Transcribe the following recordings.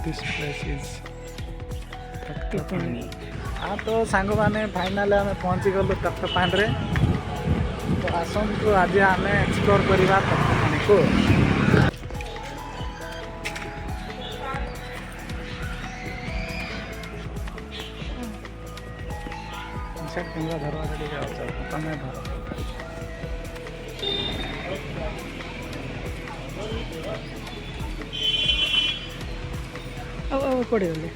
This place is Taptapani. हाँ तो सांग मैंने फाइनाल आम पहुँची गलु तप्तपाणी रे। तो आसतु आज आम एक्सप्लोर करवा तप्तपाणी को। कैमरा धरवा तुम धर अब कड़े गले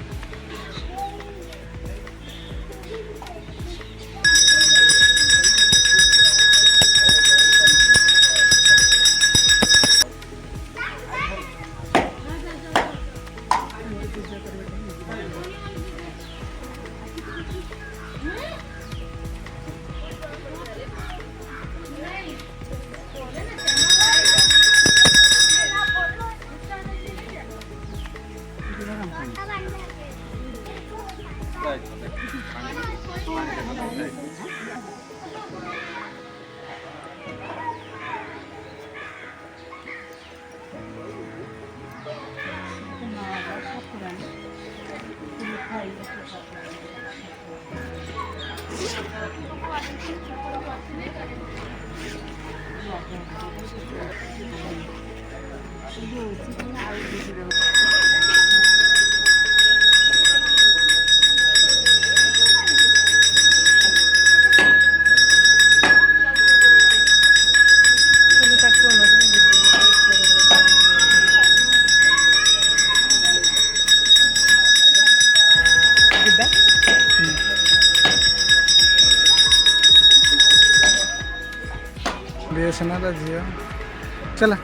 बीएसएनएल जियो चला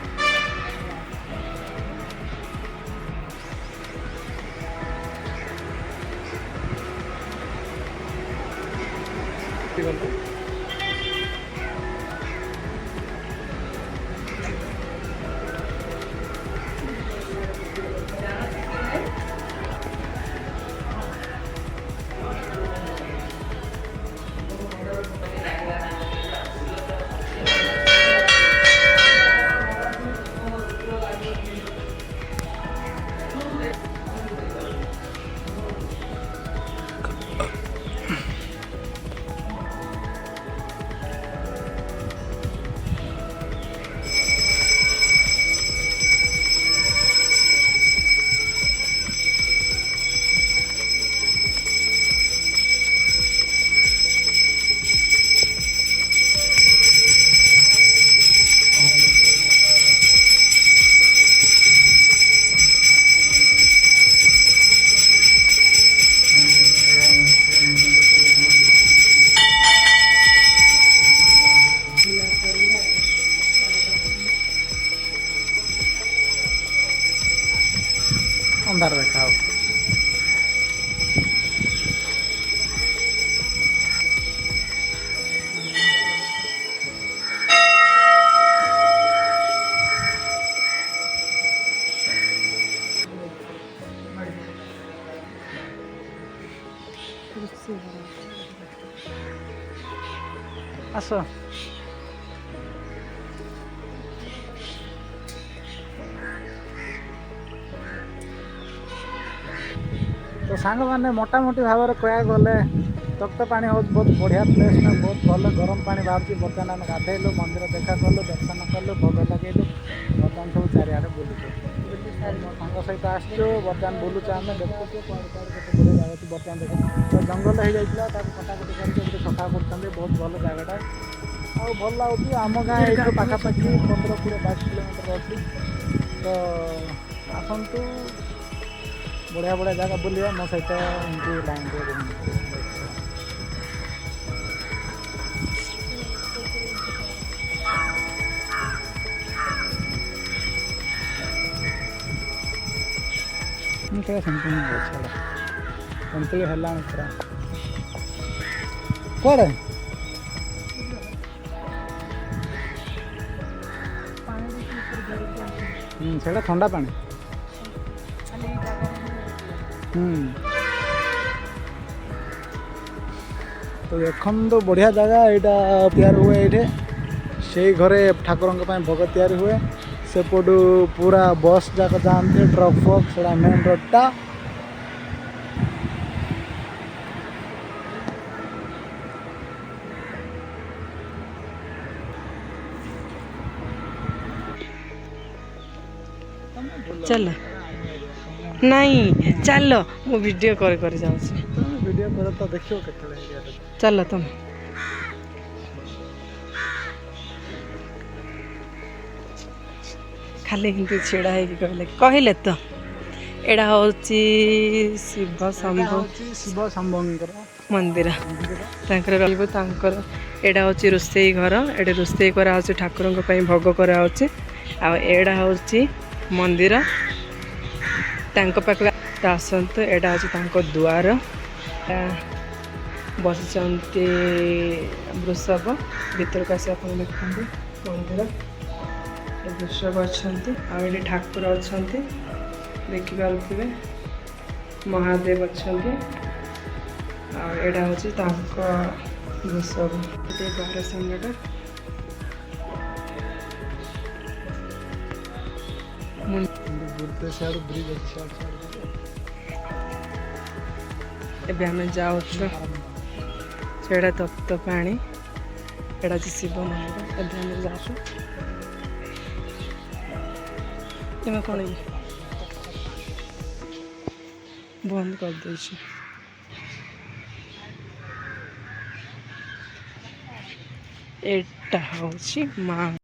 अंधार देखा आस तो सांग मैंने मोटामोटी भाव में कह गले तप्तपाणी हूँ बहुत बढ़िया प्लेस ना बहुत भल गरम पानी बाहर बर्तमान आम गाधेलु मंदिर देखा कलु दर्शन कलु भोग लगेलु बर्तमान सब चारिड़े बुलुचु मो सांग सहित आसचु बर्तमान बुलुचु आम देखुचु कौन केते बढ़िया जगह बर्तमान देख तो जंगल हो जाता कटाकटी करके सफा कर बहुत भल जगटा आ भल लगे आम गाँ ये पाखापाखि 15-22 किलोमीटर अच्छी तो आसतु बढ़िया बढ़िया जगह बुलिया मो सहित एमती लाइन क्या सेमती छड़ा सेमती है पूरा कौड़े से ठंडा पानी तो देखन तो बढ़िया जगह यहाँ तैयार हुए ये से घरे ठाकुर भोग तैयारी हुए सेपटू पूरा बस जाक जाते ट्रक फक से मेन रोडटा चल नहीं चल मु वीडियो कर जाऊँ वीडियो कर तो देखियो केते चल तुम खाली हिंदी छेड़ा है कहले तो एड़ा हूँ शिव शंभु शिव शंभर मंदिर एड़ा हूँ रोसई घर एडे रोसई करा ठाकुर भोग करा एड़ा हूँ मंदिर पाखे आसतु एटा हूँ दुआर बस वृषभ भीतर को आस देखते मंदिर वृषभ अच्छा आए ठाकुर अच्छा देखिपे महादेव अच्छा आड़ा हूँ वृषभ द्वार सामनेटा एबे हमें जाऊँ सेड़ा तप्त पानी एड़ा शिव मंदिर एबे हमें जाऊँ तुम्हें कौन बंद कर दे एटा हूँ माँ